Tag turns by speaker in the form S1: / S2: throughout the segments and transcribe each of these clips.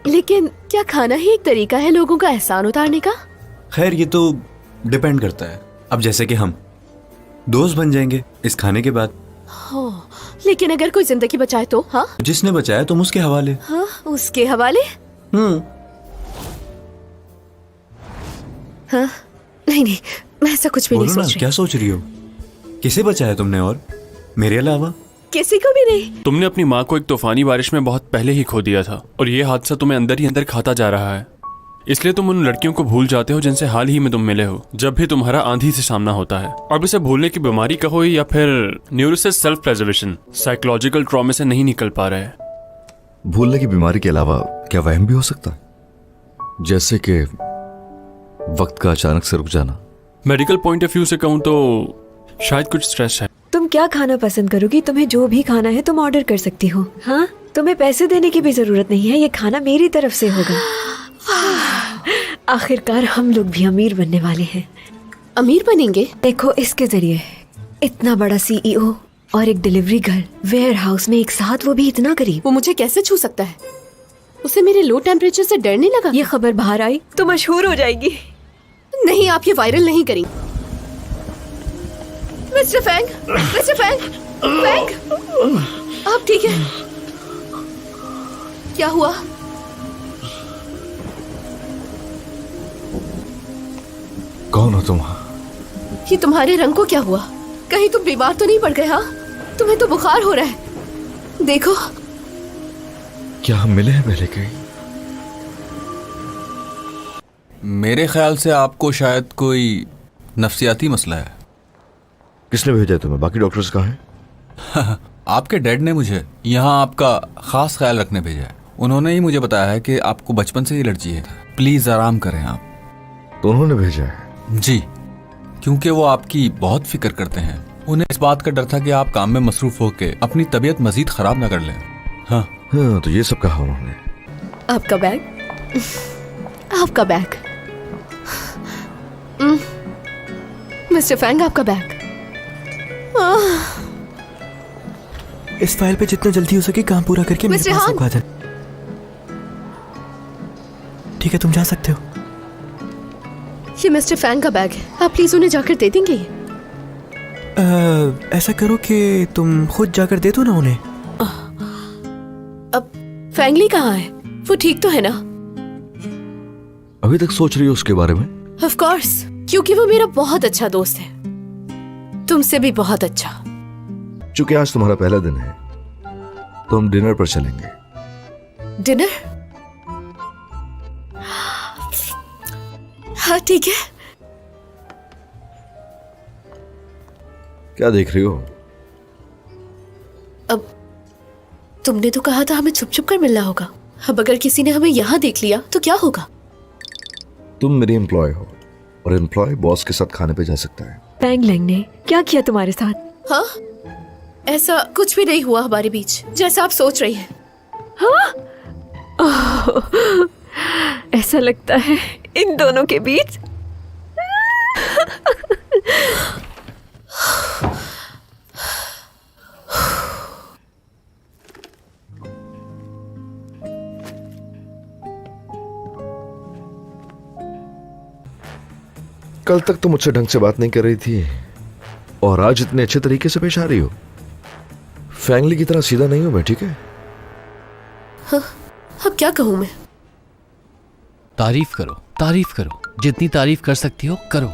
S1: लेकिन क्या खाना ही एक तरीका है लोगों का एहसान उतारने का?
S2: खैर ये तो डिपेंड करता है। अब जैसे कि हम दोस्त बन जाएंगे इस खाने के बाद।
S1: हो, लेकिन अगर कोई जिंदगी बचाए तो? हाँ,
S2: जिसने बचाया तुम उसके हवाले।
S1: हाँ, उसके हवाले? हाँ, नहीं, मैं ऐसा कुछ भी नहीं सोच रही।
S2: क्या सोच रही हो? किसे बचाया तुमने और मेरे अलावा?
S1: किसी को भी नहीं।
S3: तुमने अपनी माँ को एक तूफानी बारिश में बहुत पहले ही खो दिया था और ये हादसा तुम्हें अंदर ही अंदर खाता जा रहा है। इसलिए तुम उन लड़कियों को भूल जाते हो जिनसे हाल ही में तुम मिले हो, जब भी तुम्हारा आंधी से सामना होता है। अब इसे भूलने की बीमारी कहो या फिर न्यूरोसिस सेल्फ प्रिजर्वेशन, साइकोलॉजिकल ट्रॉमे से नहीं निकल पा रहे।
S4: भूलने की बीमारी के अलावा क्या वहम भी हो सकता है, जैसे कि वक्त का अचानक से रुक जाना?
S3: मेडिकल पॉइंट ऑफ व्यू से कहूँ तो शायद कुछ स्ट्रेस है।
S5: तुम क्या खाना पसंद करोगी? तुम्हें जो भी खाना है तुम ऑर्डर कर सकती हो। हाँ, तुम्हें पैसे देने की भी जरूरत नहीं है, ये खाना मेरी तरफ से होगा। आखिरकार हम लोग भी अमीर बनने वाले हैं।
S1: अमीर बनेंगे?
S5: देखो, इसके जरिए इतना बड़ा सीईओ और एक डिलीवरी गर्ल वेयर हाउस में एक साथ, वो भी इतना करीब।
S1: वो मुझे कैसे छू सकता है? उसे मेरे लो टेम्परेचर से डर नहीं लगा?
S5: ये खबर बाहर आई तो मशहूर हो जाएगी।
S1: नहीं, आप ये वायरल नहीं करेंगे। Mister Fang, mister Fang, Fang, आप ठीक है? क्या हुआ?
S4: कौन हो तुम?
S1: ये तुम्हारे रंग को क्या हुआ? कहीं तुम बीमार तो नहीं पड़ गए? हाँ, तुम्हें तो बुखार हो रहा है। देखो।
S4: क्या हम मिले हैं पहले कहीं?
S6: मेरे ख्याल से आपको शायद कोई नफ्सियाती मसला है।
S4: किसने भेजा तुम्हें? बाकी डॉक्टर्स कहाँ हैं?
S6: आपके डैड ने मुझे यहाँ आपका खास ख्याल रखने भेजा है। उन्होंने ही मुझे बताया है कि आपको बचपन से ही एलर्जी है। प्लीज आराम करें आप।
S4: तो उन्होंने भेजा है?
S6: जी, क्योंकि वो आपकी बहुत फिक्र करते हैं। उन्हें इस बात का डर था कि आप काम में मसरूफ होकर अपनी तबीयत मजीद खराब ना कर लें। हाँ,
S4: तो ये सब कहा उन्होंने?
S1: आपका बैग, आपका बैग। मिस्टर फैंग, आपका बैग।
S7: इस फाइल पे जितना जल्दी हो सके काम पूरा करके मेरे पास आ जाना। ठीक है, तुम जा सकते हो।
S1: ये मिस्टर फैंग का बैग है, आप प्लीज उन्हें जाकर दे देंगे?
S7: ऐसा करो कि तुम खुद जाकर दे दो ना उन्हें।
S1: अब फैंगली कहाँ है? वो ठीक तो है ना?
S4: अभी तक सोच रही हो उसके बारे में?
S1: ऑफ कोर्स, क्योंकि वो मेरा बहुत अच्छा दोस्त है, तुमसे भी बहुत अच्छा।
S4: चूंकि आज तुम्हारा पहला दिन है तो हम डिनर पर चलेंगे।
S1: डिनर? हाँ, ठीक है।
S4: क्या देख रही हो?
S1: अब तुमने तो कहा था हमें छुप छुप कर मिलना होगा। अब अगर किसी ने हमें यहाँ देख लिया तो क्या होगा?
S4: तुम मेरी एम्प्लॉय हो और एम्प्लॉय बॉस के साथ खाने पे जा सकता है।
S5: फैंग लैंग ने क्या किया तुम्हारे साथ?
S1: हाँ, ऐसा कुछ भी नहीं हुआ हमारे बीच जैसा आप सोच रही हैं।
S5: हाँ? ऐसा लगता है इन दोनों के बीच
S4: कल तक तो मुझसे ढंग से बात नहीं कर रही थी और आज इतने अच्छे तरीके से पेश आ रही हो। फैंगली की तरह सीधा नहीं हूं मैं, ठीक है?
S1: हाँ, अब क्या कहूं मैं?
S8: तारीफ करो, तारीफ करो, जितनी तारीफ कर सकती हो करो।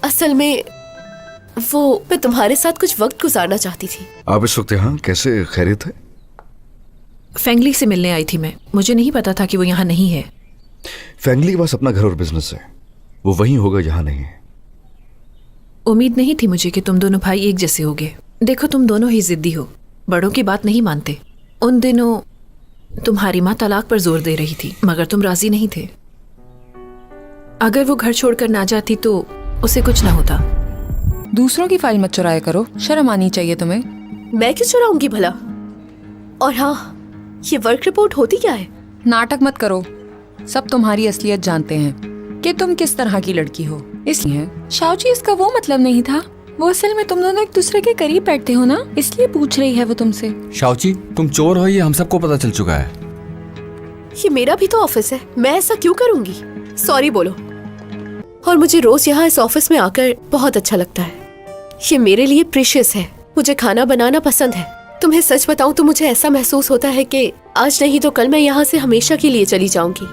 S1: असल में वो मैं तुम्हारे साथ कुछ वक्त गुजारना चाहती थी।
S4: आप इस वक्त यहाँ कैसे? खैरियत है?
S9: फैंगली से मिलने आई थी मैं, मुझे नहीं पता था कि वो यहाँ नहीं है।
S4: फैंगली के पास अपना घर और बिजनेस है, वो वहीं होगा यहाँ नहीं है।
S9: उम्मीद नहीं थी मुझे कि तुम दोनों भाई एक जैसे होगे। देखो, तुम दोनों ही जिद्दी हो, बड़ों की बात नहीं मानते। उन दिनों तुम्हारी माँ तलाक पर जोर दे रही थी मगर तुम राजी नहीं थे। अगर वो घर छोड़कर ना जाती तो उसे कुछ ना होता।
S10: दूसरों की फाइल मत चुराया करो, शर्म आनी चाहिए तुम्हें।
S1: मैं क्यों चुराऊंगी भला? और हाँ, ये वर्क रिपोर्ट होती क्या है?
S10: नाटक मत करो, सब तुम्हारी असलियत जानते हैं कि तुम किस तरह की लड़की हो। इसलिए शाओजी, इसका वो मतलब नहीं था। वो असल में तुम दोनों एक दूसरे के करीब बैठते हो ना, इसलिए पूछ रही है वो तुमसे।
S6: शाओची, तुम चोर हो ये हम सबको पता चल चुका है।
S1: ये मेरा भी तो ऑफिस है, मैं ऐसा क्यों करूंगी? सॉरी बोलो। और मुझे रोज यहाँ इस ऑफिस में आकर बहुत अच्छा लगता है। ये मेरे लिए प्रीशियस है। मुझे खाना बनाना पसंद है। तुम्हें सच बताऊं तो मुझे ऐसा महसूस होता है कि आज नहीं तो कल मैं यहाँ से हमेशा के लिए चली जाऊंगी।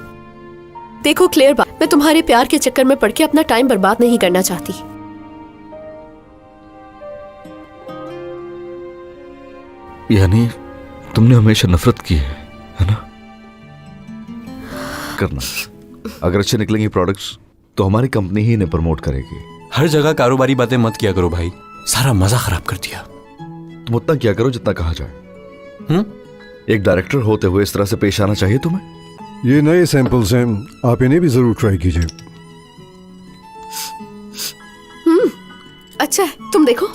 S1: देखो क्लियर बात, मैं तुम्हारे प्यार के चक्कर में पड़ के अपना टाइम बर्बाद नहीं करना चाहती।
S4: यानी तुमने हमेशा नफरत की है ना? करना, अगर अच्छे निकलेंगे प्रोडक्ट्स तो हमारी कंपनी ही इन्हें प्रमोट करेगी।
S2: हर जगह कारोबारी बातें मत किया करो भाई, सारा मजा खराब कर दिया।
S4: तुम उतना क्या करो जितना कहा जाए। एक डायरेक्टर होते हुए इस तरह से पेश आना चाहिए तुम्हें?
S11: ये नए सैंपल्स हैं, आप इन्हें भी जरूर ट्राई कीजिए।
S1: अच्छा है, तुम देखो।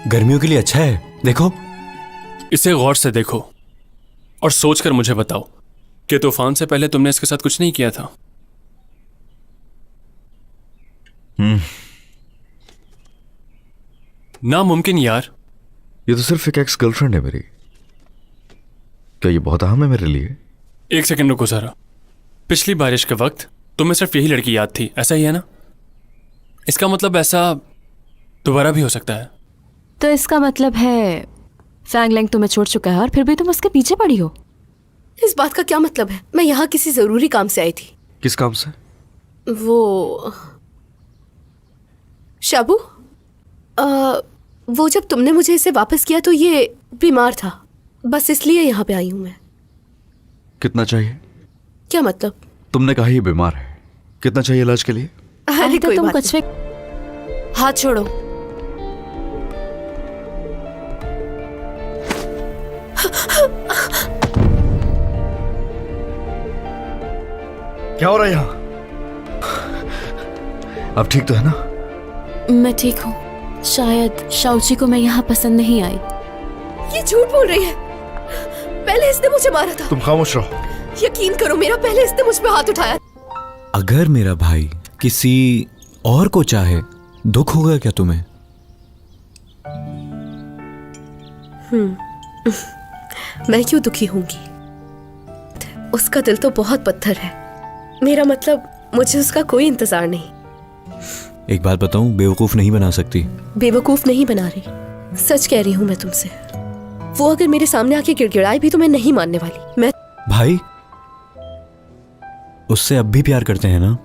S2: गर्मियों के लिए अच्छा है, देखो।
S3: इसे गौर से देखो और सोचकर मुझे बताओ कि तूफान से पहले तुमने इसके साथ कुछ नहीं किया था। नामुमकिन यार।
S4: ये तो सिर्फ एक एक्स गर्लफ्रेंड है मेरी। क्या ये बहुत अहम है मेरे लिए?
S3: एक सेकंड रुको जरा। पिछली बारिश के वक्त तुम्हें सिर्फ यही लड़की याद थी, ऐसा ही है ना? इसका मतलब ऐसा दोबारा भी हो सकता है।
S12: तो इसका मतलब है फैंग लैंग तुम्हें छोड़ चुका है और फिर भी तुम उसके पीछे पड़ी हो।
S1: इस बात का क्या मतलब है? मैं यहाँ किसी जरूरी काम से आई थी।
S4: किस काम से?
S1: वो शाबू, वो जब तुमने मुझे इसे वापस किया तो ये बीमार था, बस इसलिए यहाँ पे आई हूँ मैं।
S4: कितना चाहिए?
S1: क्या मतलब?
S4: तुमने कहा ये बीमार है, कितना चाहिए इलाज के लिए?
S1: अरे कोई
S12: तुम
S1: बात
S12: कुछ भी
S1: नहीं। हाथ छोड़ो।
S4: क्या हो रहा है यहाँ? अब ठीक तो है ना?
S12: मैं ठीक हूँ। शायद शाओची को मैं यहाँ पसंद नहीं आई।
S1: ये झूठ बोल रही है। पहले इसने मुझे मारा था।
S4: तुम खामोश रहो।
S1: यकीन करो, मेरा पहले इसने मुझ पे हाथ उठाया।
S2: अगर मेरा भाई किसी और को चाहे, दुख होगा क्या तुम्हें?
S1: मैं क्यों दुखी होंगी? उसका दिल तो बहुत पत्थर है। मेरा मतलब मुझे उसका कोई इंतजार नहीं।
S2: एक बात बताऊं, बेवकूफ नहीं बना सकती।
S1: बेवकूफ नहीं बना रही, सच कह रही हूं मैं तुमसे। वो अगर मेरे सामने आके गिड़गिड़ाए भी तो मैं नहीं मानने वाली। मैं
S2: भाई उससे अब भी प्यार करते हैं ना?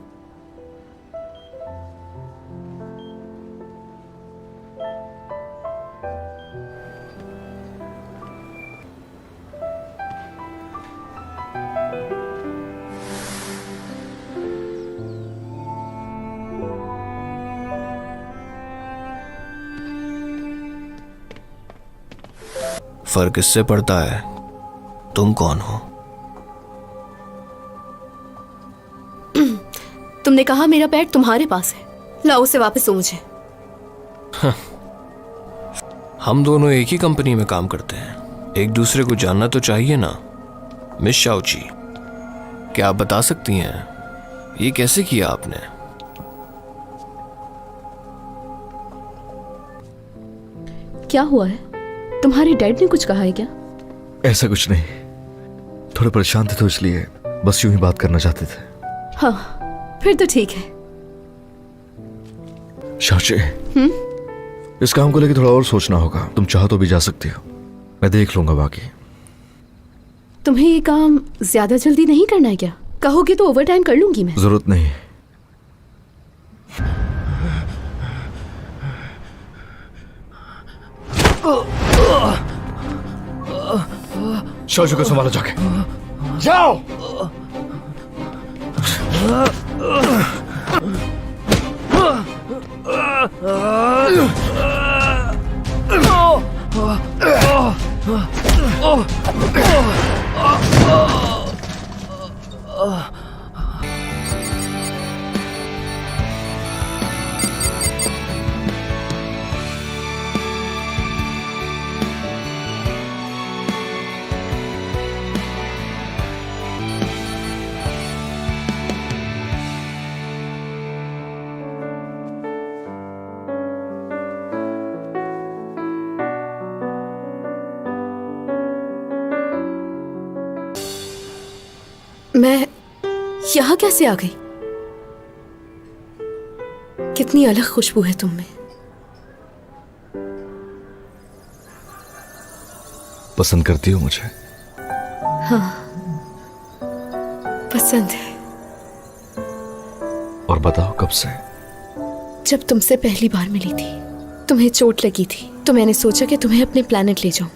S13: फर्क इससे पड़ता है तुम कौन हो।
S1: तुमने कहा मेरा पैर तुम्हारे पास है, लाओ उसे वापस दो मुझे।
S13: हम दोनों एक ही कंपनी में काम करते हैं, एक दूसरे को जानना तो चाहिए ना। मिस शाओची, क्या आप बता सकती हैं ये कैसे किया आपने?
S1: क्या हुआ है? तुम्हारे डैड ने कुछ कहा है क्या?
S4: ऐसा कुछ नहीं, थोड़े परेशान थे तो इसलिए बस यूं ही बात करना चाहते थे।
S1: हाँ, फिर तो ठीक है।
S4: शाची, इस काम को लेकर थोड़ा और सोचना होगा। तुम चाहो तो भी जा सकती हो, मैं देख लूंगा बाकी।
S1: तुम्हें ये काम ज्यादा जल्दी नहीं करना है क्या? कहोगे तो ओवर टाइम कर लूंगी मैं।
S4: जरूरत नहीं। शाजू को संभालो जाके। जाओ।
S1: मैं यहाँ कैसे आ गई? कितनी अलग खुशबू है तुम में।
S4: पसंद करती हो मुझे?
S1: हाँ, पसंद है।
S4: और बताओ कब से?
S1: जब तुमसे पहली बार मिली थी, तुम्हें चोट लगी थी, तो मैंने सोचा कि तुम्हें अपने प्लेनेट ले जाऊं।